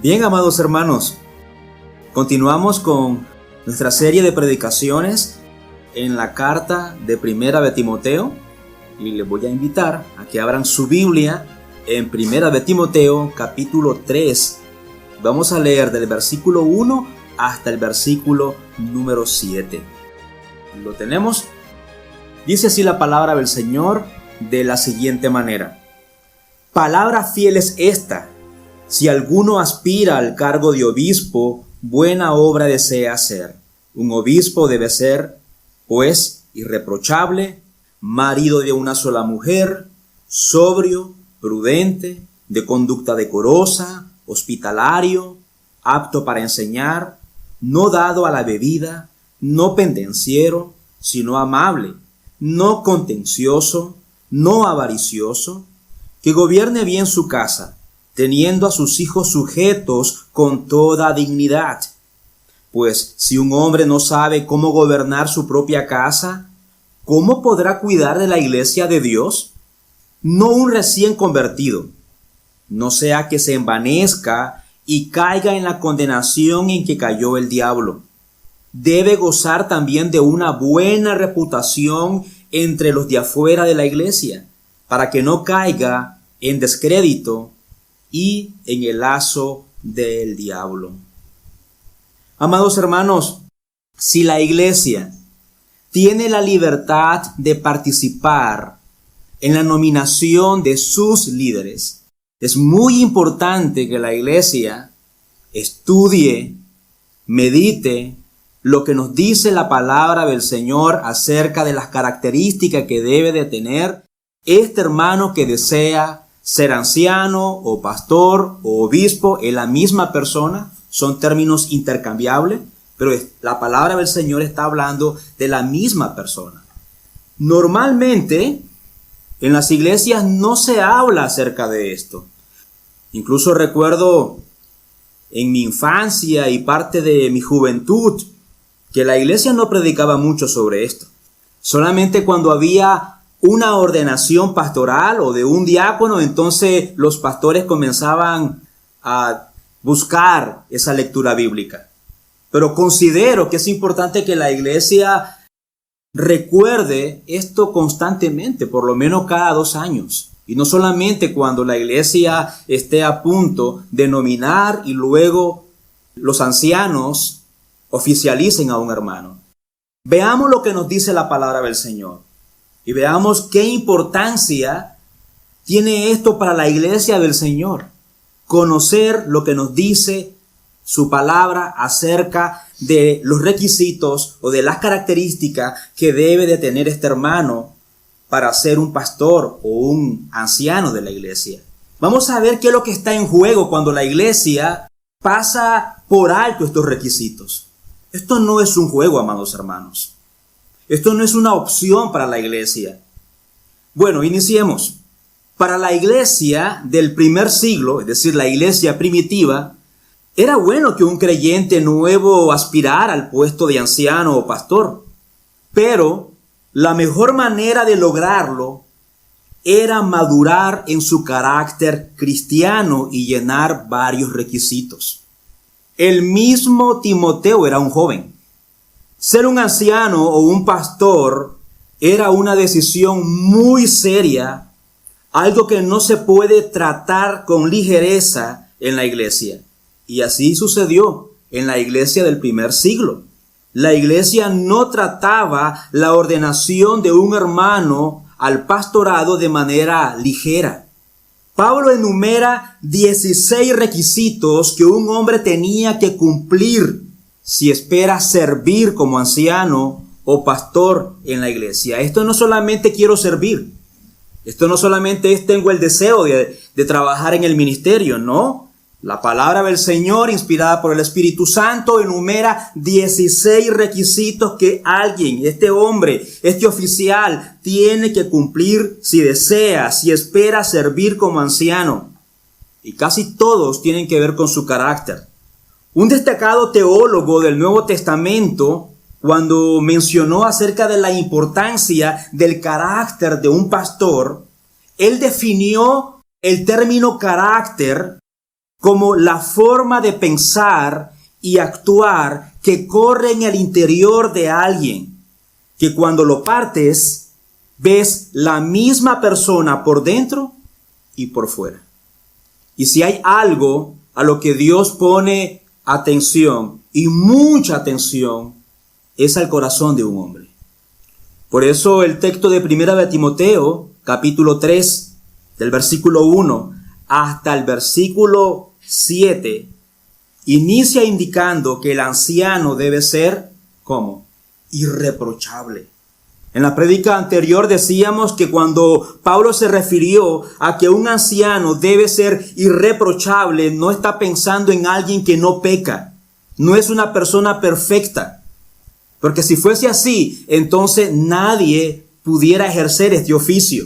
Bien, amados hermanos, continuamos con nuestra serie de predicaciones en la carta de Primera de Timoteo y les voy a invitar a que abran su Biblia en Primera de Timoteo capítulo 3. Vamos a leer del versículo 1 hasta el versículo número 7. ¿Lo tenemos? Dice así la palabra del Señor de la siguiente manera: Palabra fiel es esta: si alguno aspira al cargo de obispo, buena obra desea hacer. Un obispo debe ser, pues, irreprochable, marido de una sola mujer, sobrio, prudente, de conducta decorosa, hospitalario, apto para enseñar, no dado a la bebida, no pendenciero, sino amable, no contencioso, no avaricioso, que gobierne bien su casa, teniendo a sus hijos sujetos con toda dignidad. Pues si un hombre no sabe cómo gobernar su propia casa, ¿cómo podrá cuidar de la iglesia de Dios? No un recién convertido, no sea que se envanezca y caiga en la condenación en que cayó el diablo. Debe gozar también de una buena reputación entre los de afuera de la iglesia, para que no caiga en descrédito y en el lazo del diablo. Amados hermanos, si la iglesia tiene la libertad de participar en la nominación de sus líderes, es muy importante que la iglesia estudie, medite lo que nos dice la palabra del Señor acerca de las características que debe de tener este hermano que desea ser anciano o pastor o obispo. Es la misma persona, son términos intercambiables, pero la palabra del Señor está hablando de la misma persona. Normalmente en las iglesias no se habla acerca de esto. Incluso recuerdo en mi infancia y parte de mi juventud que la iglesia no predicaba mucho sobre esto. Solamente cuando había una ordenación pastoral o de un diácono, entonces los pastores comenzaban a buscar esa lectura bíblica. Pero considero que es importante que la iglesia recuerde esto constantemente, por lo menos cada 2 años. Y no solamente cuando la iglesia esté a punto de nominar y luego los ancianos oficialicen a un hermano. Veamos lo que nos dice la palabra del Señor. Y veamos qué importancia tiene esto para la iglesia del Señor. Conocer lo que nos dice su palabra acerca de los requisitos o de las características que debe de tener este hermano para ser un pastor o un anciano de la iglesia. Vamos a ver qué es lo que está en juego cuando la iglesia pasa por alto estos requisitos. Esto no es un juego, amados hermanos. Esto no es una opción para la iglesia. Bueno, iniciemos. Para la iglesia del primer siglo, es decir, la iglesia primitiva, era bueno que un creyente nuevo aspirara al puesto de anciano o pastor. Pero la mejor manera de lograrlo era madurar en su carácter cristiano y llenar varios requisitos. El mismo Timoteo era un joven. Ser un anciano o un pastor era una decisión muy seria, algo que no se puede tratar con ligereza en la iglesia. Y así sucedió en la iglesia del primer siglo. La iglesia no trataba la ordenación de un hermano al pastorado de manera ligera. Pablo enumera 16 requisitos que un hombre tenía que cumplir si espera servir como anciano o pastor en la iglesia. Esto no solamente quiero servir. Esto no solamente es tengo el deseo de trabajar en el ministerio, no. La palabra del Señor, inspirada por el Espíritu Santo, enumera 16 requisitos que alguien, este hombre, este oficial, tiene que cumplir si desea, si espera servir como anciano. Y casi todos tienen que ver con su carácter. Un destacado teólogo del Nuevo Testamento, cuando mencionó acerca de la importancia del carácter de un pastor, él definió el término carácter como la forma de pensar y actuar que corre en el interior de alguien, que cuando lo partes, ves la misma persona por dentro y por fuera. Y si hay algo a lo que Dios pone atención, y mucha atención, es al corazón de un hombre. Por eso el texto de 1 de Timoteo, capítulo 3, del versículo 1 hasta el versículo 7, inicia indicando que el anciano debe ser, ¿cómo? Irreprochable. En la prédica anterior decíamos que cuando Pablo se refirió a que un anciano debe ser irreprochable, no está pensando en alguien que no peca, no es una persona perfecta. Porque si fuese así, entonces nadie pudiera ejercer este oficio,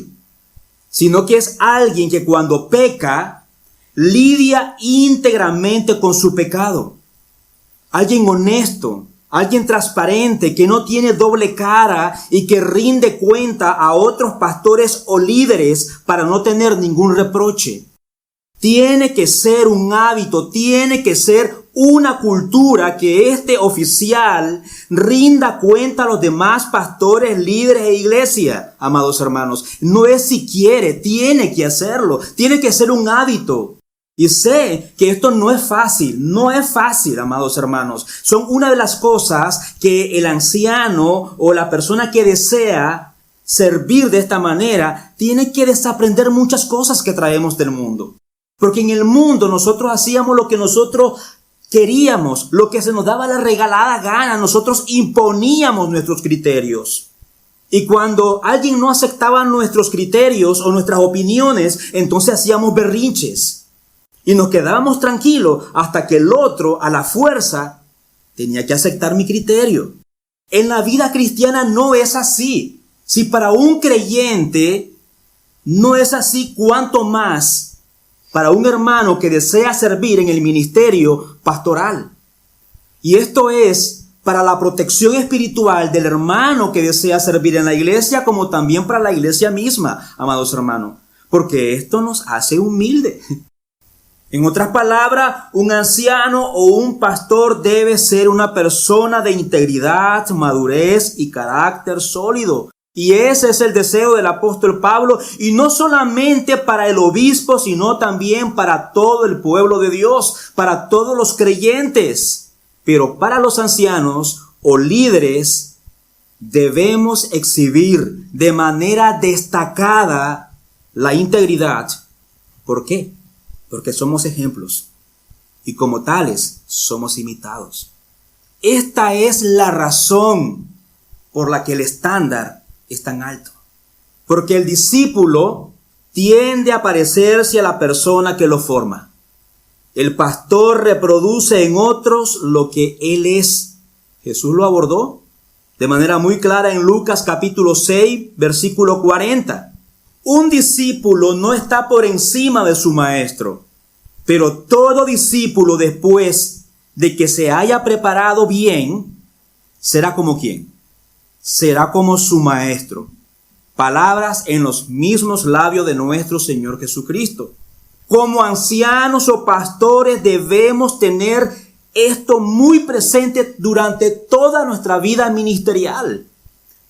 sino que es alguien que cuando peca, lidia íntegramente con su pecado. Alguien honesto, alguien transparente, que no tiene doble cara y que rinde cuenta a otros pastores o líderes para no tener ningún reproche. Tiene que ser un hábito, tiene que ser una cultura que este oficial rinda cuenta a los demás pastores, líderes e iglesia, amados hermanos. No es si quiere, tiene que hacerlo, tiene que ser un hábito. Y sé que esto no es fácil, amados hermanos. Son una de las cosas que el anciano o la persona que desea servir de esta manera tiene que desaprender muchas cosas que traemos del mundo. Porque en el mundo nosotros hacíamos lo que nosotros queríamos, lo que se nos daba la regalada gana. Nosotros imponíamos nuestros criterios. Y cuando alguien no aceptaba nuestros criterios o nuestras opiniones, entonces hacíamos berrinches. Y nos quedábamos tranquilos hasta que el otro, a la fuerza, tenía que aceptar mi criterio. En la vida cristiana no es así. Si para un creyente no es así, ¿cuánto más para un hermano que desea servir en el ministerio pastoral? Y esto es para la protección espiritual del hermano que desea servir en la iglesia, como también para la iglesia misma, amados hermanos, porque esto nos hace humildes. En otras palabras, un anciano o un pastor debe ser una persona de integridad, madurez y carácter sólido. Y ese es el deseo del apóstol Pablo, y no solamente para el obispo, sino también para todo el pueblo de Dios, para todos los creyentes. Pero para los ancianos o líderes debemos exhibir de manera destacada la integridad. ¿Por qué? Porque somos ejemplos y como tales somos imitados. Esta es la razón por la que el estándar es tan alto. Porque el discípulo tiende a parecerse a la persona que lo forma. El pastor reproduce en otros lo que él es. Jesús lo abordó de manera muy clara en Lucas capítulo 6, versículo 40. Un discípulo no está por encima de su maestro, pero todo discípulo después de que se haya preparado bien, será como ¿quién? Será como su maestro. Palabras en los mismos labios de nuestro Señor Jesucristo. Como ancianos o pastores debemos tener esto muy presente durante toda nuestra vida ministerial.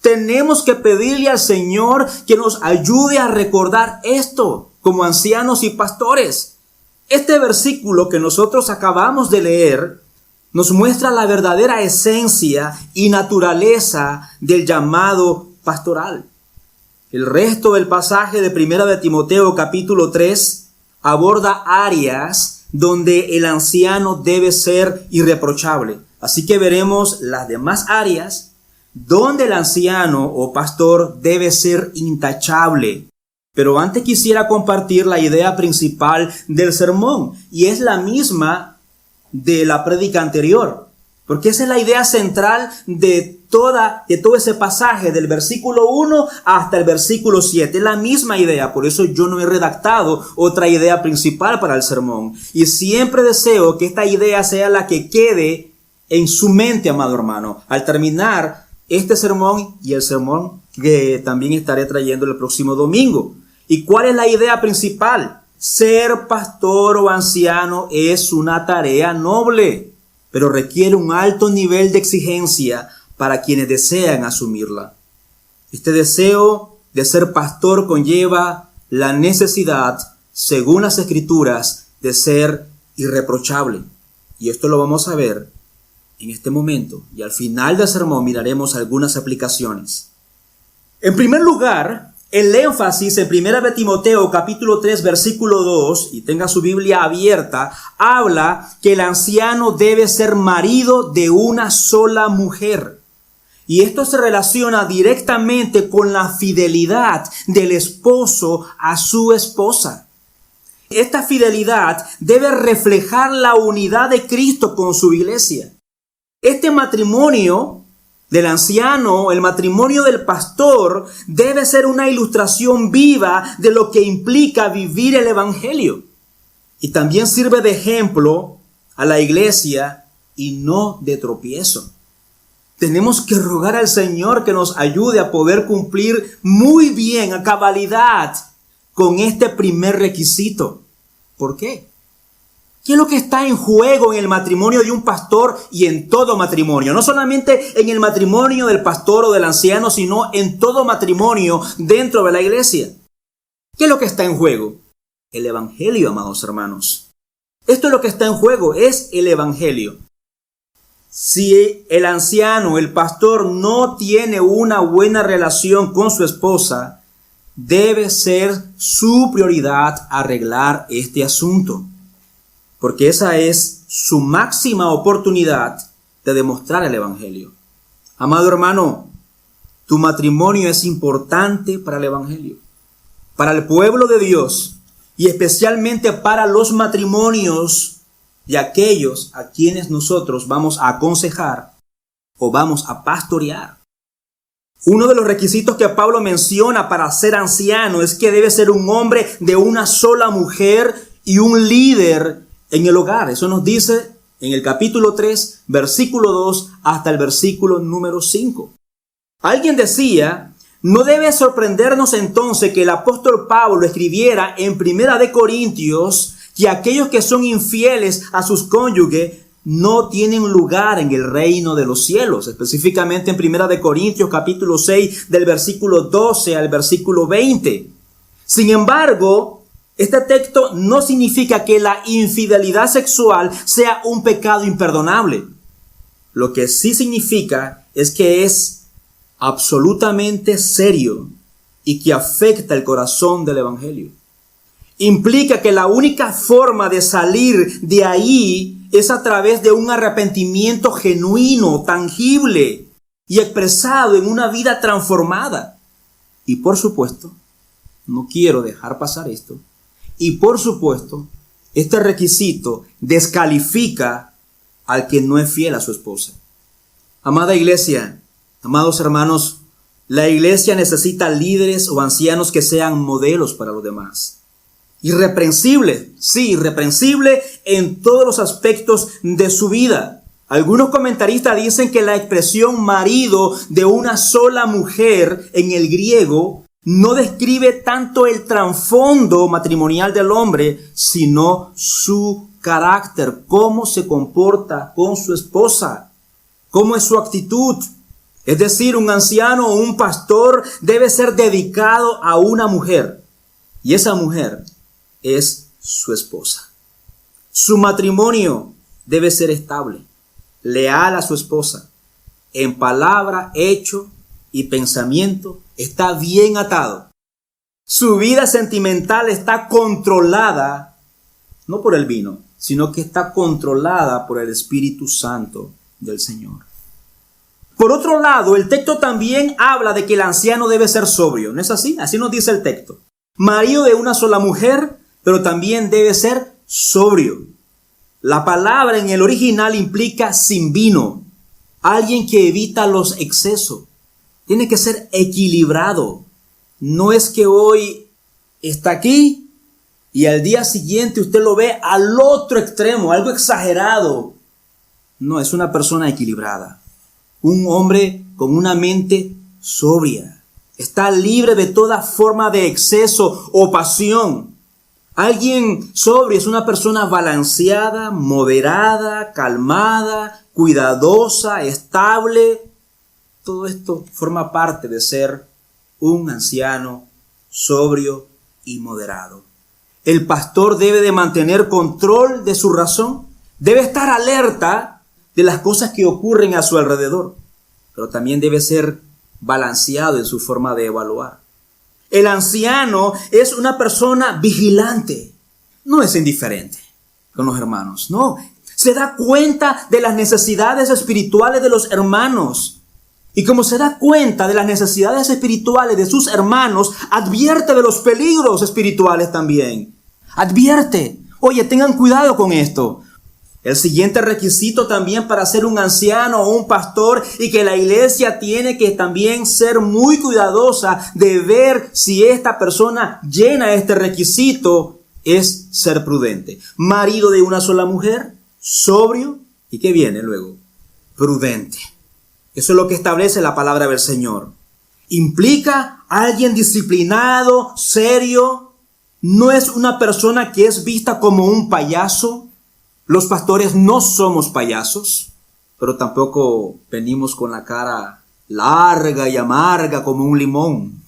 Tenemos que pedirle al Señor que nos ayude a recordar esto como ancianos y pastores. Este versículo que nosotros acabamos de leer nos muestra la verdadera esencia y naturaleza del llamado pastoral. El resto del pasaje de 1 de Timoteo capítulo 3 aborda áreas donde el anciano debe ser irreprochable. Así que veremos las demás áreas donde el anciano o pastor debe ser intachable. Pero antes quisiera compartir la idea principal del sermón, y es la misma de la prédica anterior, porque esa es la idea central de todo ese pasaje, del versículo 1 hasta el versículo 7, es la misma idea. Por eso yo no he redactado otra idea principal para el sermón, y siempre deseo que esta idea sea la que quede en su mente, amado hermano, al terminar este sermón y el sermón que también estaré trayendo el próximo domingo. ¿Y cuál es la idea principal? ser pastor o anciano es una tarea noble, pero requiere un alto nivel de exigencia para quienes desean asumirla. Este deseo de ser pastor conlleva la necesidad, según las Escrituras, de ser irreprochable. Y esto lo vamos a ver en este momento. Y al final del sermón miraremos algunas aplicaciones. En primer lugar, el énfasis en 1 de Timoteo capítulo 3 versículo 2, y tenga su Biblia abierta, habla que el anciano debe ser marido de una sola mujer. Y esto se relaciona directamente con la fidelidad del esposo a su esposa. Esta fidelidad debe reflejar la unidad de Cristo con su iglesia. Este matrimonio del anciano, el matrimonio del pastor, debe ser una ilustración viva de lo que implica vivir el evangelio. Y también sirve de ejemplo a la iglesia y no de tropiezo. Tenemos que rogar al Señor que nos ayude a poder cumplir muy bien, a cabalidad, con este primer requisito. ¿Por qué? ¿Qué es lo que está en juego en el matrimonio de un pastor y en todo matrimonio? No solamente en el matrimonio del pastor o del anciano, sino en todo matrimonio dentro de la iglesia. ¿Qué es lo que está en juego? El evangelio, amados hermanos. Esto es lo que está en juego, es el evangelio. Si el anciano, el pastor, no tiene una buena relación con su esposa, debe ser su prioridad arreglar este asunto, porque esa es su máxima oportunidad de demostrar el evangelio. Amado hermano, tu matrimonio es importante para el evangelio, para el pueblo de Dios y especialmente para los matrimonios de aquellos a quienes nosotros vamos a aconsejar o vamos a pastorear. Uno de los requisitos que Pablo menciona para ser anciano es que debe ser un hombre de una sola mujer y un líder en el hogar. Eso nos dice en el capítulo 3, versículo 2 hasta el versículo número 5. Alguien decía, no debe sorprendernos entonces que el apóstol Pablo escribiera en 1 de Corintios que aquellos que son infieles a sus cónyuges no tienen lugar en el reino de los cielos. Específicamente en 1 de Corintios capítulo 6 del versículo 12 al versículo 20. Sin embargo, este texto no significa que la infidelidad sexual sea un pecado imperdonable. Lo que sí significa es que es absolutamente serio y que afecta el corazón del evangelio. Implica que la única forma de salir de ahí es a través de un arrepentimiento genuino, tangible y expresado en una vida transformada. Y por supuesto, no quiero dejar pasar esto, y por supuesto, este requisito descalifica al que no es fiel a su esposa. Amada iglesia, amados hermanos, la iglesia necesita líderes o ancianos que sean modelos para los demás. Irreprensible, sí, irreprensible en todos los aspectos de su vida. Algunos comentaristas dicen que la expresión marido de una sola mujer en el griego no describe tanto el trasfondo matrimonial del hombre, sino su carácter, cómo se comporta con su esposa, cómo es su actitud. Es decir, un anciano o un pastor debe ser dedicado a una mujer, y esa mujer es su esposa. Su matrimonio debe ser estable, leal a su esposa. En palabra, hecho y pensamiento está bien atado. Su vida sentimental está controlada, no por el vino, sino que está controlada por el Espíritu Santo del Señor. Por otro lado, el texto también habla de que el anciano debe ser sobrio. ¿No es así? Así nos dice el texto. Marido de una sola mujer, pero también debe ser sobrio. La palabra en el original implica sin vino, alguien que evita los excesos. Tiene que ser equilibrado. No es que hoy está aquí y al día siguiente usted lo ve al otro extremo, algo exagerado. No, es una persona equilibrada. Un hombre con una mente sobria. Está libre de toda forma de exceso o pasión. Alguien sobrio es una persona balanceada, moderada, calmada, cuidadosa, estable. Todo esto forma parte de ser un anciano sobrio y moderado. El pastor debe de mantener control de su razón. Debe estar alerta de las cosas que ocurren a su alrededor. Pero también debe ser balanceado en su forma de evaluar. El anciano es una persona vigilante. No es indiferente con los hermanos. No, se da cuenta de las necesidades espirituales de los hermanos. Y como se da cuenta de las necesidades espirituales de sus hermanos, advierte de los peligros espirituales también. Advierte. Oye, tengan cuidado con esto. El siguiente requisito también para ser un anciano o un pastor, y que la iglesia tiene que también ser muy cuidadosa de ver si esta persona llena este requisito, es ser prudente. Marido de una sola mujer, sobrio, ¿y qué viene luego? Prudente. Eso es lo que establece la palabra del Señor. Implica a alguien disciplinado, serio. No es una persona que es vista como un payaso. Los pastores no somos payasos, pero tampoco venimos con la cara larga y amarga como un limón.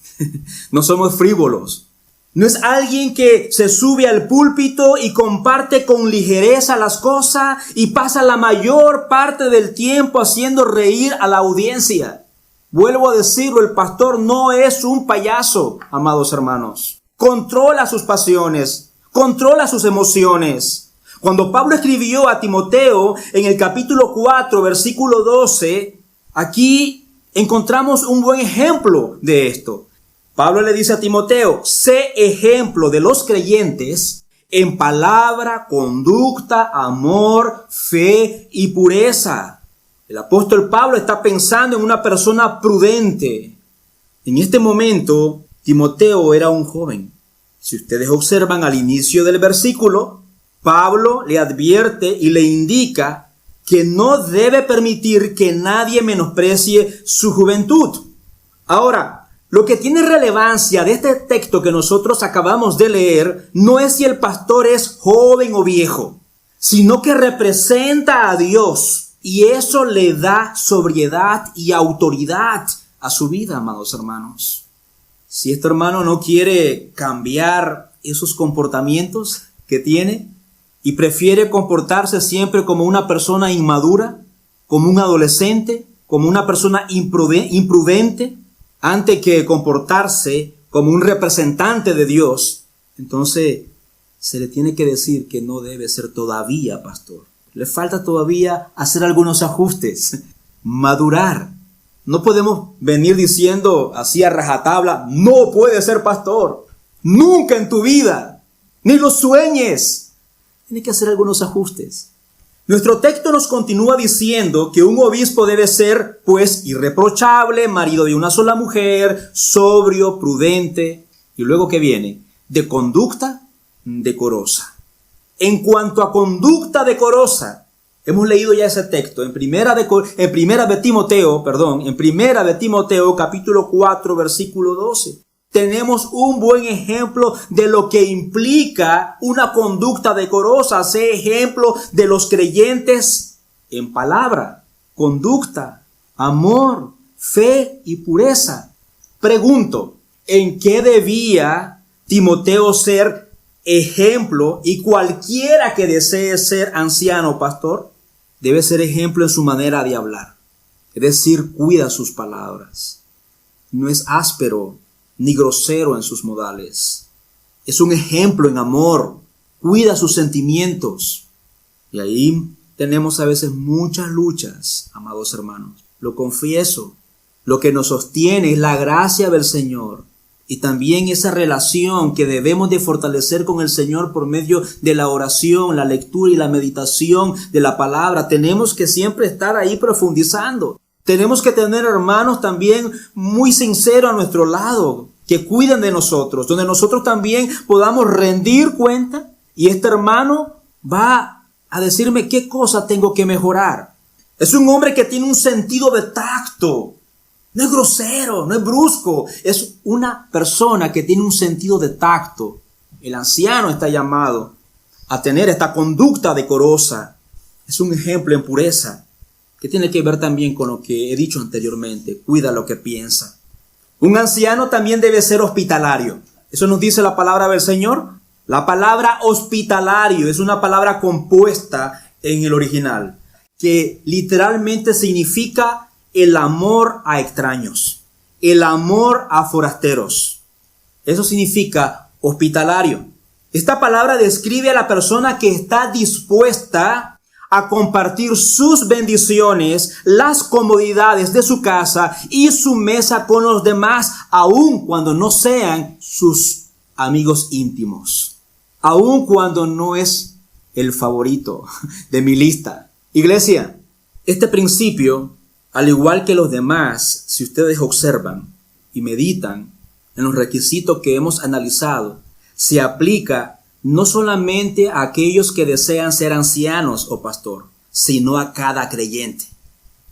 No somos frívolos. No es alguien que se sube al púlpito y comparte con ligereza las cosas y pasa la mayor parte del tiempo haciendo reír a la audiencia. Vuelvo a decirlo, el pastor no es un payaso, amados hermanos. Controla sus pasiones, controla sus emociones. Cuando Pablo escribió a Timoteo en el capítulo 4, versículo 12, aquí encontramos un buen ejemplo de esto. Pablo le dice a Timoteo: sé ejemplo de los creyentes en palabra, conducta, amor, fe y pureza. El apóstol Pablo está pensando en una persona prudente. En este momento, Timoteo era un joven. Si ustedes observan al inicio del versículo, Pablo le advierte y le indica que no debe permitir que nadie menosprecie su juventud. Ahora, lo que tiene relevancia de este texto que nosotros acabamos de leer no es si el pastor es joven o viejo, sino que representa a Dios, y eso le da sobriedad y autoridad a su vida, amados hermanos. Si este hermano no quiere cambiar esos comportamientos que tiene y prefiere comportarse siempre como una persona inmadura, como un adolescente, como una persona imprudente, antes que comportarse como un representante de Dios, entonces se le tiene que decir que no debe ser todavía pastor. Le falta todavía hacer algunos ajustes, madurar. No podemos venir diciendo así a rajatabla: no puedes ser pastor, nunca en tu vida, ni lo sueñes. Tiene que hacer algunos ajustes. Nuestro texto nos continúa diciendo que un obispo debe ser, pues, irreprochable, marido de una sola mujer, sobrio, prudente, y luego ¿qué viene? De conducta decorosa. En cuanto a conducta decorosa, hemos leído ya ese texto en primera de Timoteo, capítulo 4, versículo 12. Tenemos un buen ejemplo de lo que implica una conducta decorosa. Sé ejemplo de los creyentes en palabra, conducta, amor, fe y pureza. Pregunto, ¿en qué debía Timoteo ser ejemplo? Y cualquiera que desee ser anciano o pastor debe ser ejemplo en su manera de hablar. Es decir, cuida sus palabras. No es áspero ni grosero en sus modales. Es un ejemplo en amor. Cuida sus sentimientos. Y ahí tenemos a veces muchas luchas, amados hermanos. Lo confieso. Lo que nos sostiene es la gracia del Señor. Y también esa relación que debemos de fortalecer con el Señor por medio de la oración, la lectura y la meditación de la palabra. Tenemos que siempre estar ahí profundizando. Tenemos que tener hermanos también muy sinceros a nuestro lado, que cuiden de nosotros, donde nosotros también podamos rendir cuenta y este hermano va a decirme qué cosa tengo que mejorar. Es un hombre que tiene un sentido de tacto. No es grosero, no es brusco. Es una persona que tiene un sentido de tacto. El anciano está llamado a tener esta conducta decorosa. Es un ejemplo en pureza, que tiene que ver también con lo que he dicho anteriormente. Cuida lo que piensa. Un anciano también debe ser hospitalario. Eso nos dice la palabra del Señor. La palabra hospitalario es una palabra compuesta en el original, que literalmente significa el amor a extraños, el amor a forasteros. Eso significa hospitalario. Esta palabra describe a la persona que está dispuesta a compartir sus bendiciones, las comodidades de su casa y su mesa con los demás, aun cuando no sean sus amigos íntimos, aun cuando no es el favorito de mi lista. Iglesia, este principio, al igual que los demás, si ustedes observan y meditan en los requisitos que hemos analizado, se aplica no solamente a aquellos que desean ser ancianos o pastor, sino a cada creyente.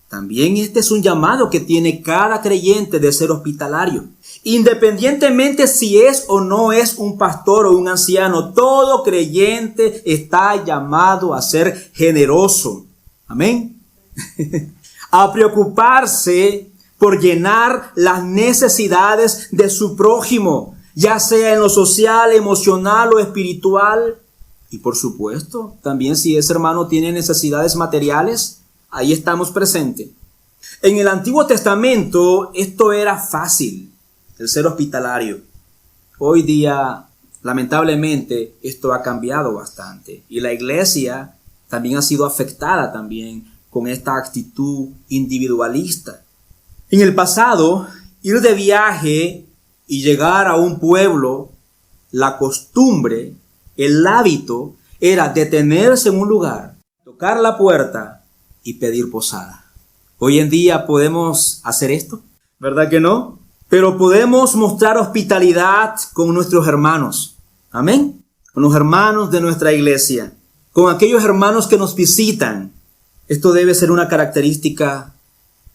También este es un llamado que tiene cada creyente de ser hospitalario. Independientemente si es o no es un pastor o un anciano, todo creyente está llamado a ser generoso. Amén. A preocuparse por llenar las necesidades de su prójimo, ya sea en lo social, emocional o espiritual. Y por supuesto, también si ese hermano tiene necesidades materiales, ahí estamos presentes. En el Antiguo Testamento esto era fácil, el ser hospitalario. Hoy día, lamentablemente, esto ha cambiado bastante. Y la iglesia también ha sido afectada también con esta actitud individualista. En el pasado, ir de viaje y llegar a un pueblo, la costumbre, el hábito, era detenerse en un lugar, tocar la puerta y pedir posada. Hoy en día podemos hacer esto, ¿verdad que no? Pero podemos mostrar hospitalidad con nuestros hermanos. Amén. Con los hermanos de nuestra iglesia, con aquellos hermanos que nos visitan. Esto debe ser una característica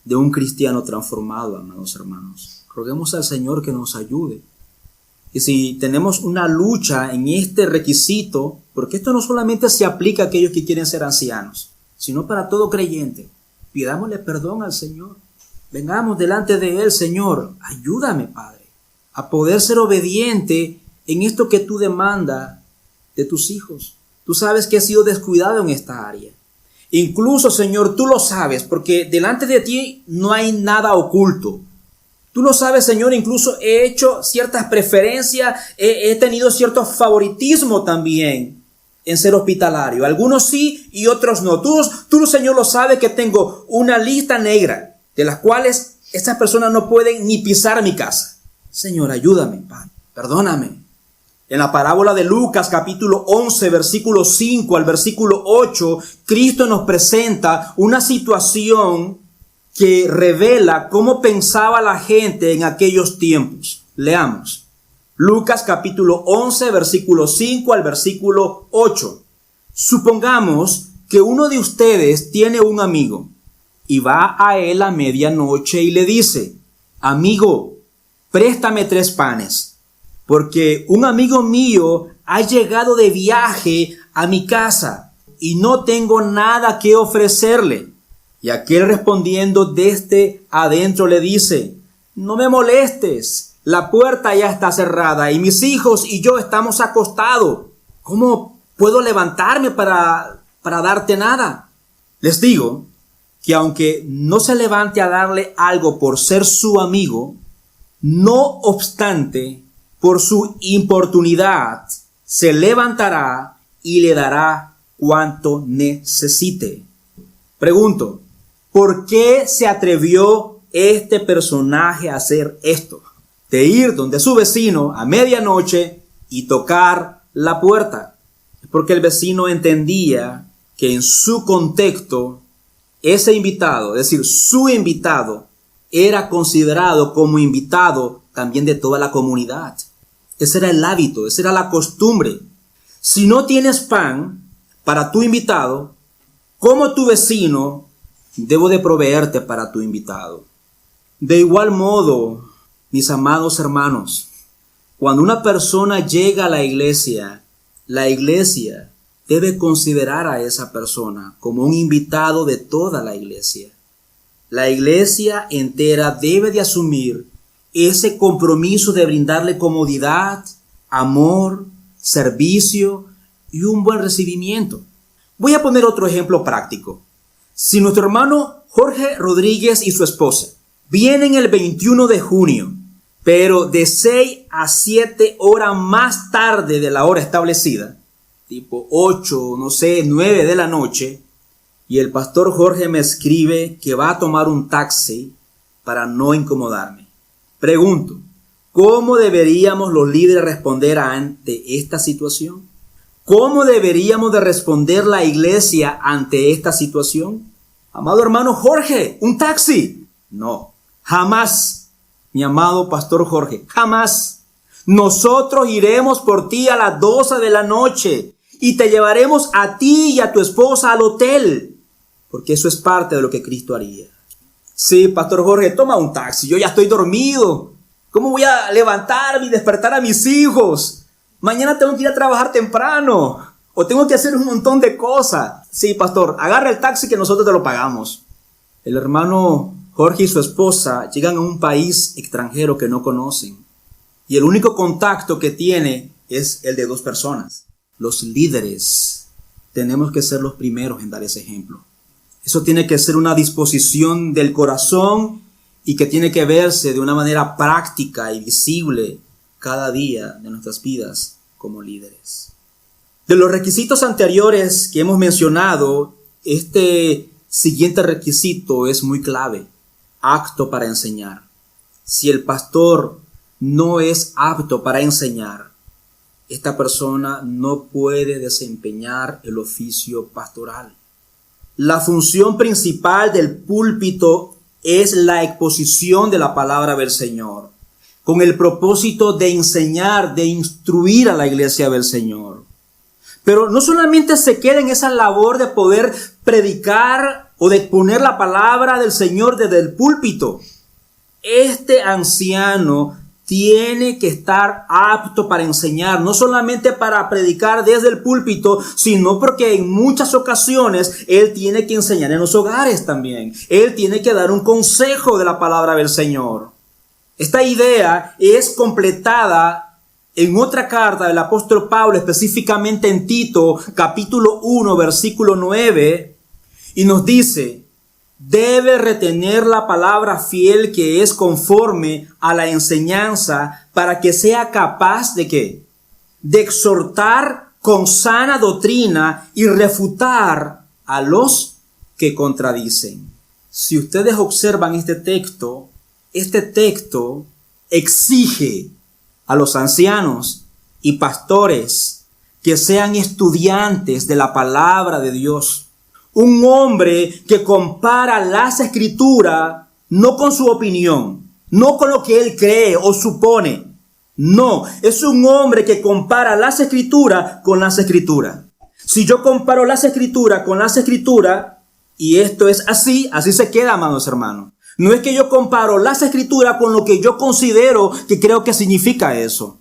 de un cristiano transformado, amados hermanos. Roguemos al Señor que nos ayude. Y si tenemos una lucha en este requisito, porque esto no solamente se aplica a aquellos que quieren ser ancianos, sino para todo creyente, pidámosle perdón al Señor. Vengamos delante de Él, Señor, ayúdame, Padre, a poder ser obediente en esto que tú demandas de tus hijos. Tú sabes que he sido descuidado en esta área. Incluso, Señor, tú lo sabes, porque delante de ti no hay nada oculto. Tú lo sabes, Señor, incluso he hecho ciertas preferencias, he tenido cierto favoritismo también en ser hospitalario. Algunos sí y otros no. Tú, Señor, lo sabes que tengo una lista negra de las cuales estas personas no pueden ni pisar mi casa. Señor, ayúdame, Padre, perdóname. En la parábola de Lucas, capítulo 11, versículo 5 al versículo 8, Cristo nos presenta una situación que revela cómo pensaba la gente en aquellos tiempos. Leamos. Lucas capítulo 11, versículo 5 al versículo 8. Supongamos que uno de ustedes tiene un amigo y va a él a medianoche y le dice: amigo, préstame 3 panes, porque un amigo mío ha llegado de viaje a mi casa y no tengo nada que ofrecerle. Y aquel respondiendo desde adentro le dice: no me molestes, la puerta ya está cerrada y mis hijos y yo estamos acostados. ¿Cómo puedo levantarme para darte nada? Les digo que aunque no se levante a darle algo por ser su amigo, no obstante, por su importunidad, se levantará y le dará cuanto necesite. Pregunto, ¿por qué se atrevió este personaje a hacer esto? De ir donde su vecino a medianoche y tocar la puerta. Porque el vecino entendía que en su contexto, ese invitado, es decir, su invitado, era considerado como invitado también de toda la comunidad. Ese era el hábito, esa era la costumbre. Si no tienes pan para tu invitado, como tu vecino, debo de proveerte para tu invitado. De igual modo, mis amados hermanos, Cuando una persona llega a la iglesia debe considerar a esa persona como un invitado de toda la iglesia. La iglesia entera debe de asumir ese compromiso de brindarle comodidad, amor, servicio y un buen recibimiento. Voy a poner otro ejemplo práctico. Si nuestro hermano Jorge Rodríguez y su esposa vienen el 21 de junio, pero de 6 a 7 horas más tarde de la hora establecida, tipo 8, 9 de la noche, y el pastor Jorge me escribe que va a tomar un taxi para no incomodarme. Pregunto, ¿cómo deberíamos los líderes responder ante esta situación? ¿Cómo deberíamos de responder la iglesia ante esta situación? Amado hermano Jorge, ¿un taxi? No, jamás, mi amado pastor Jorge, jamás. Nosotros iremos por ti a las 12 de la noche y te llevaremos a ti y a tu esposa al hotel, porque eso es parte de lo que Cristo haría. Sí, pastor Jorge, toma un taxi, yo ya estoy dormido. ¿Cómo voy a levantarme y despertar a mis hijos? Mañana tengo que ir a trabajar temprano o tengo que hacer un montón de cosas. Sí, pastor, agarra el taxi que nosotros te lo pagamos. El hermano Jorge y su esposa llegan a un país extranjero que no conocen y el único contacto que tiene es el de 2 personas. Los líderes tenemos que ser los primeros en dar ese ejemplo. Eso tiene que ser una disposición del corazón y que tiene que verse de una manera práctica y visible cada día de nuestras vidas como líderes. De los requisitos anteriores que hemos mencionado, este siguiente requisito es muy clave: apto para enseñar. Si el pastor no es apto para enseñar, esta persona no puede desempeñar el oficio pastoral. La función principal del púlpito es la exposición de la palabra del Señor, con el propósito de enseñar, de instruir a la iglesia del Señor. Pero no solamente se queda en esa labor de poder predicar o de exponer la palabra del Señor desde el púlpito. Este anciano tiene que estar apto para enseñar, no solamente para predicar desde el púlpito, sino porque en muchas ocasiones él tiene que enseñar en los hogares también. Él tiene que dar un consejo de la palabra del Señor. Esta idea es completada en otra carta del apóstol Pablo, específicamente en Tito, capítulo 1, versículo 9, y nos dice: debe retener la palabra fiel que es conforme a la enseñanza, para que sea capaz de ¿qué? De exhortar con sana doctrina y refutar a los que contradicen. Si ustedes observan este texto exige a los ancianos y pastores que sean estudiantes de la palabra de Dios. Un hombre que compara las escrituras no con su opinión, no con lo que él cree o supone. No, es un hombre que compara las escrituras con las escrituras. Si yo comparo las escrituras con las escrituras, y esto es así se queda, amados hermanos. No es que yo comparo las escrituras con lo que yo considero que creo que significa eso.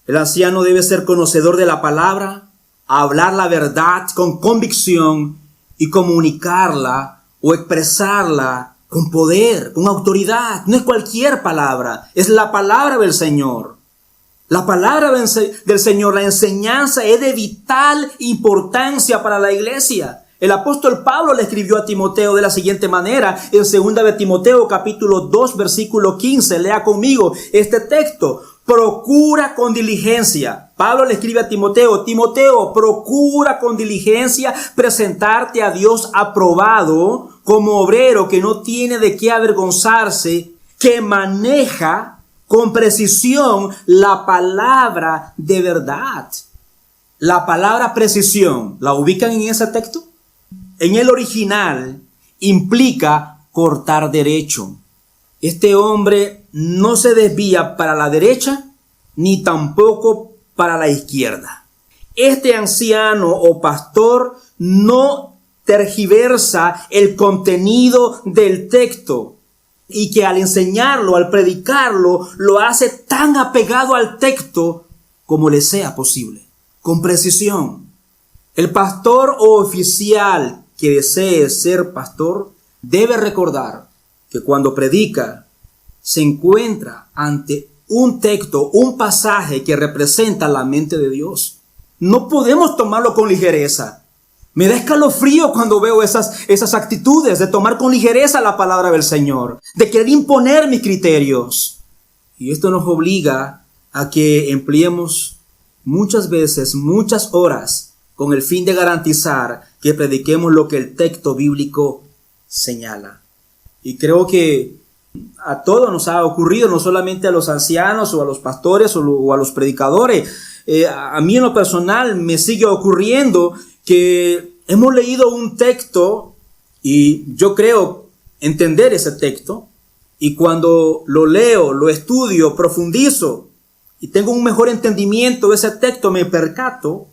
El anciano debe ser conocedor de la palabra, hablar la verdad con convicción y comunicarla o expresarla con poder, con autoridad. No es cualquier palabra, es la palabra del Señor. La palabra del Señor, la enseñanza es de vital importancia para la iglesia. El apóstol Pablo le escribió a Timoteo de la siguiente manera en 2 de Timoteo capítulo 2 versículo 15. Lea conmigo este texto. Procura con diligencia. Pablo le escribe a Timoteo: Timoteo, procura con diligencia presentarte a Dios aprobado como obrero que no tiene de qué avergonzarse, que maneja con precisión la palabra de verdad. La palabra precisión, ¿la ubican en ese texto? En el original implica cortar derecho. Este hombre no se desvía para la derecha ni tampoco para la izquierda. Este anciano o pastor no tergiversa el contenido del texto. y que al enseñarlo, al predicarlo, lo hace tan apegado al texto como le sea posible, con precisión. El pastor o oficial que desee ser pastor debe recordar que cuando predica se encuentra ante un texto, un pasaje que representa la mente de Dios. No podemos tomarlo con ligereza. Me da escalofrío cuando veo esas actitudes de tomar con ligereza la palabra del Señor, de querer imponer mis criterios. Y esto nos obliga a que empleemos muchas veces, muchas horas, con el fin de garantizar que prediquemos lo que el texto bíblico señala. Y creo que a todos nos ha ocurrido, no solamente a los ancianos o a los pastores o a los predicadores. A mí en lo personal me sigue ocurriendo que hemos leído un texto y yo creo entender ese texto, y cuando lo leo, lo estudio, profundizo y tengo un mejor entendimiento de ese texto, me percato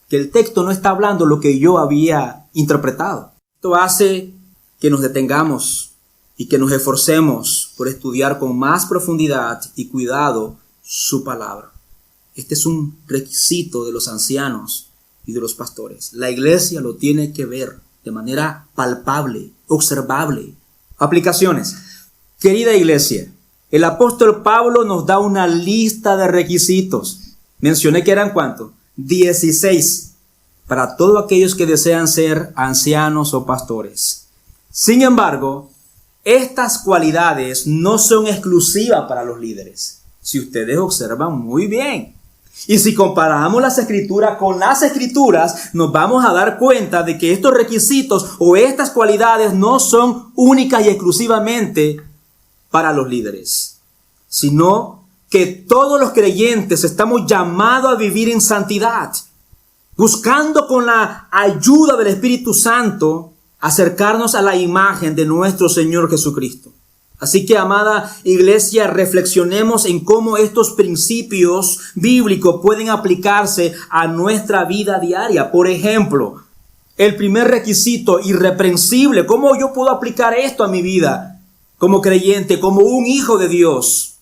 que el texto no está hablando lo que yo había interpretado. Esto hace que nos detengamos y que nos esforcemos por estudiar con más profundidad y cuidado su palabra. Este es un requisito de los ancianos y de los pastores. La iglesia lo tiene que ver de manera palpable, observable. Aplicaciones. Querida iglesia, el apóstol Pablo nos da una lista de requisitos. Mencioné que eran ¿cuántos? 16. Para todos aquellos que desean ser ancianos o pastores. Sin embargo, estas cualidades no son exclusivas para los líderes. Si ustedes observan muy bien. Y si comparamos las escrituras con las escrituras, nos vamos a dar cuenta de que estos requisitos o estas cualidades no son únicas y exclusivamente para los líderes, sino que todos los creyentes estamos llamados a vivir en santidad, buscando con la ayuda del Espíritu Santo acercarnos a la imagen de nuestro Señor Jesucristo. Así que, amada iglesia, reflexionemos en cómo estos principios bíblicos pueden aplicarse a nuestra vida diaria. Por ejemplo, el primer requisito, irreprensible. ¿Cómo yo puedo aplicar esto a mi vida como creyente, como un hijo de Dios?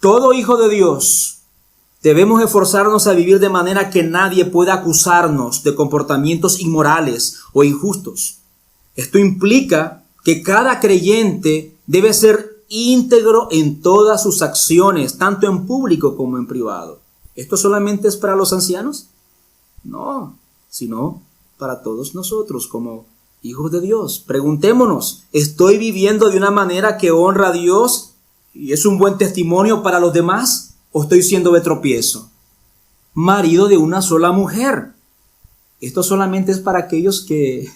Todo hijo de Dios debemos esforzarnos a vivir de manera que nadie pueda acusarnos de comportamientos inmorales o injustos. Esto implica que cada creyente debe ser íntegro en todas sus acciones, tanto en público como en privado. ¿Esto solamente es para los ancianos? No, sino para todos nosotros como hijos de Dios. Preguntémonos, ¿estoy viviendo de una manera que honra a Dios y es un buen testimonio para los demás? ¿O estoy siendo de tropiezo? Marido de una sola mujer. ¿Esto solamente es para aquellos que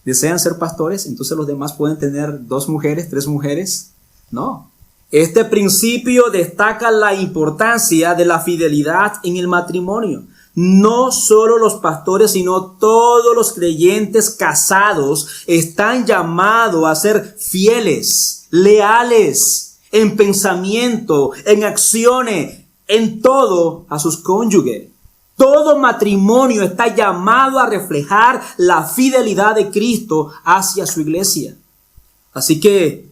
desean ser pastores? Entonces los demás pueden tener 2 mujeres, 3 mujeres. No. Este principio destaca la importancia de la fidelidad en el matrimonio. No solo los pastores, sino todos los creyentes casados están llamados a ser fieles, leales, en pensamiento, en acciones, en todo a sus cónyuges. Todo matrimonio está llamado a reflejar la fidelidad de Cristo hacia su iglesia. Así que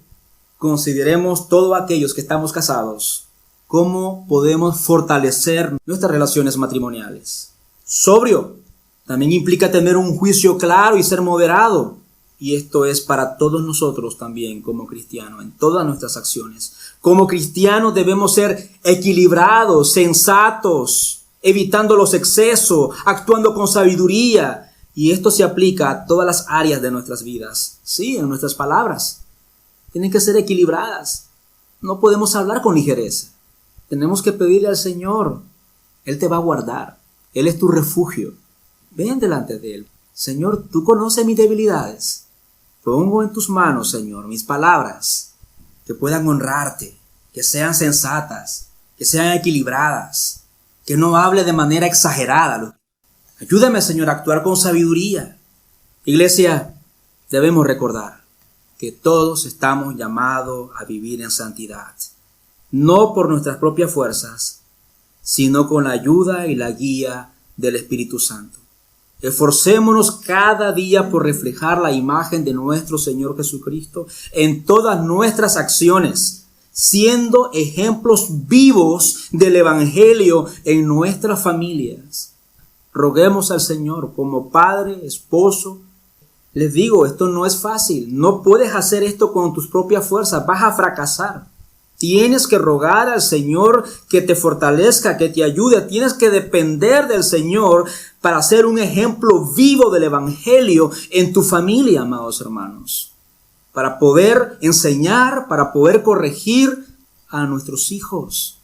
consideremos todos aquellos que estamos casados, cómo podemos fortalecer nuestras relaciones matrimoniales. Sobrio también implica tener un juicio claro y ser moderado. Y esto es para todos nosotros también como cristianos, en todas nuestras acciones. Como cristianos debemos ser equilibrados, sensatos, evitando los excesos, actuando con sabiduría. Y esto se aplica a todas las áreas de nuestras vidas. Sí, en nuestras palabras. Tienen que ser equilibradas. No podemos hablar con ligereza. Tenemos que pedirle al Señor. Él te va a guardar. Él es tu refugio. Ven delante de Él. Señor, tú conoces mis debilidades. Pongo en tus manos, Señor, mis palabras que puedan honrarte, que sean sensatas, que sean equilibradas, que no hable de manera exagerada. Ayúdame, Señor, a actuar con sabiduría. Iglesia, debemos recordar que todos estamos llamados a vivir en santidad, no por nuestras propias fuerzas, sino con la ayuda y la guía del Espíritu Santo. Esforcémonos cada día por reflejar la imagen de nuestro Señor Jesucristo en todas nuestras acciones, siendo ejemplos vivos del Evangelio en nuestras familias. Roguemos al Señor como padre, esposo. Les digo, esto no es fácil. No puedes hacer esto con tus propias fuerzas. Vas a fracasar. Tienes que rogar al Señor que te fortalezca, que te ayude. Tienes que depender del Señor para ser un ejemplo vivo del Evangelio en tu familia, amados hermanos. Para poder enseñar, para poder corregir a nuestros hijos.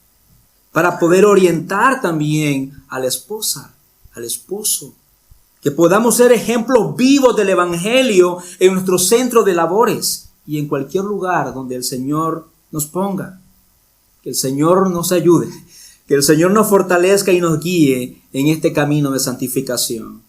Para poder orientar también a la esposa, al esposo. Que podamos ser ejemplos vivos del Evangelio en nuestro centro de labores y en cualquier lugar donde el Señor nos ponga. Que el Señor nos ayude, que el Señor nos fortalezca y nos guíe en este camino de santificación.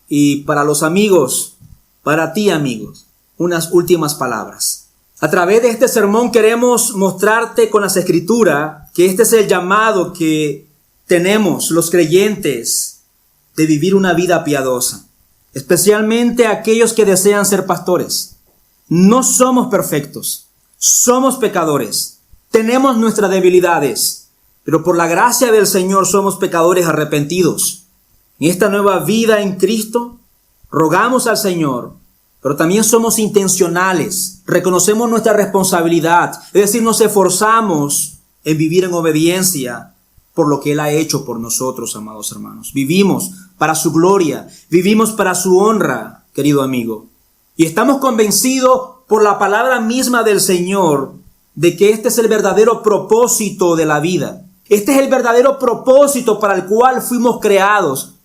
Y para los amigos, para ti amigos, unas últimas palabras. A través de este sermón queremos mostrarte con las Escrituras que este es el llamado que tenemos los creyentes de vivir una vida piadosa, especialmente aquellos que desean ser pastores. No somos perfectos. Somos pecadores, tenemos nuestras debilidades, pero por la gracia del Señor somos pecadores arrepentidos. En esta nueva vida en Cristo, rogamos al Señor, pero también somos intencionales, reconocemos nuestra responsabilidad, es decir, nos esforzamos en vivir en obediencia por lo que Él ha hecho por nosotros, amados hermanos. Vivimos para su gloria, vivimos para su honra, querido amigo, y estamos convencidos por la palabra misma del Señor, de que este es el verdadero propósito de la vida. Este es el verdadero propósito para el cual fuimos creados.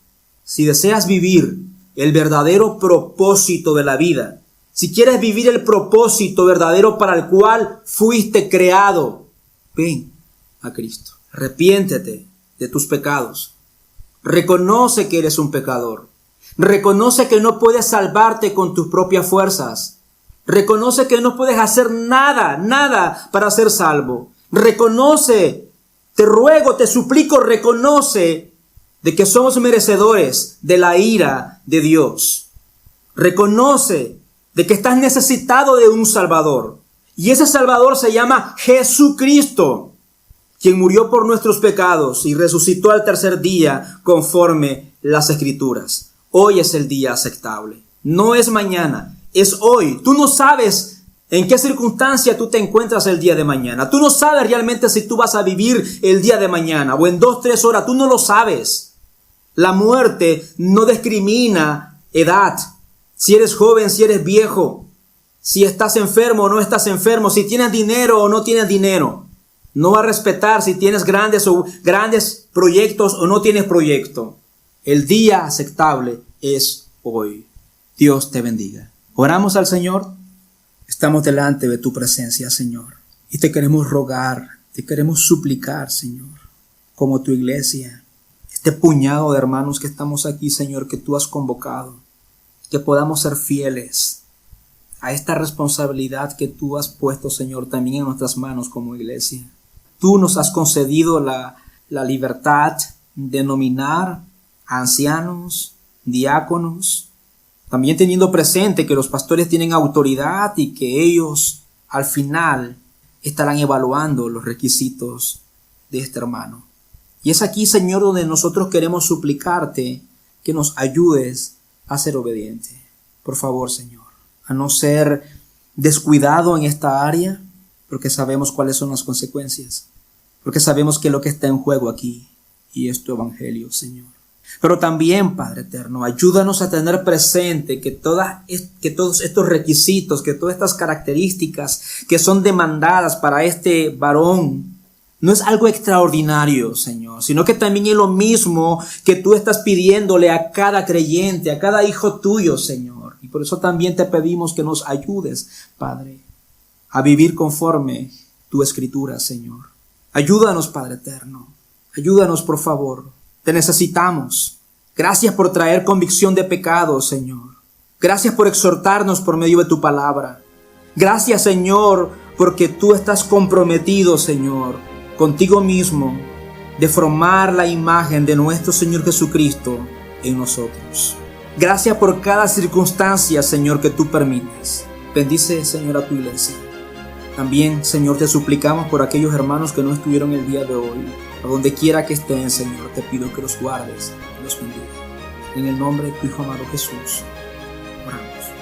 Si deseas vivir el verdadero propósito de la vida, si quieres vivir el propósito verdadero para el cual fuiste creado, ven a Cristo. Arrepiéntete de tus pecados. Reconoce que eres un pecador. Reconoce que no puedes salvarte con tus propias fuerzas. Reconoce que no puedes hacer nada para ser salvo. Reconoce, te ruego, te suplico, reconoce de que somos merecedores de la ira de Dios. Reconoce de que estás necesitado de un Salvador. Y ese Salvador se llama Jesucristo, quien murió por nuestros pecados y resucitó al tercer día conforme las Escrituras. Hoy es el día aceptable. No es mañana. Es hoy. Tú no sabes en qué circunstancia tú te encuentras el día de mañana. Tú no sabes realmente si tú vas a vivir el día de mañana o en 2-3 horas. Tú no lo sabes. La muerte no discrimina edad. Si eres joven, si eres viejo. Si estás enfermo o no estás enfermo. Si tienes dinero o no tienes dinero. No va a respetar si tienes grandes proyectos o no tienes proyecto. El día aceptable es hoy. Dios te bendiga. Oramos al Señor. Estamos delante de tu presencia, Señor. Y te queremos rogar, te queremos suplicar, Señor, como tu iglesia, este puñado de hermanos que estamos aquí, Señor, que tú has convocado, que podamos ser fieles a esta responsabilidad que tú has puesto, Señor, también en nuestras manos como iglesia. Tú nos has concedido la libertad de nominar a ancianos, diáconos, también teniendo presente que los pastores tienen autoridad y que ellos al final estarán evaluando los requisitos de este hermano. Y es aquí, Señor, donde nosotros queremos suplicarte que nos ayudes a ser obediente. Por favor, Señor, a no ser descuidado en esta área, porque sabemos cuáles son las consecuencias, porque sabemos que lo que está en juego aquí y es tu evangelio, Señor. Pero también, Padre eterno, ayúdanos a tener presente que todos estos requisitos, que todas estas características que son demandadas para este varón, no es algo extraordinario, Señor, sino que también es lo mismo que tú estás pidiéndole a cada creyente, a cada hijo tuyo, Señor. Y por eso también te pedimos que nos ayudes, Padre, a vivir conforme tu escritura, Señor. Ayúdanos, Padre eterno. Ayúdanos, por favor. Te necesitamos. Gracias por traer convicción de pecado, Señor. Gracias por exhortarnos por medio de tu palabra. Gracias, Señor, porque tú estás comprometido, Señor, contigo mismo, de formar la imagen de nuestro Señor Jesucristo en nosotros. Gracias por cada circunstancia, Señor, que tú permites. Bendice, Señor, a tu iglesia. También, Señor, te suplicamos por aquellos hermanos que no estuvieron el día de hoy. A donde quiera que estén, Señor, te pido que los guardes y los bendiga. En el nombre de tu Hijo amado Jesús, oramos.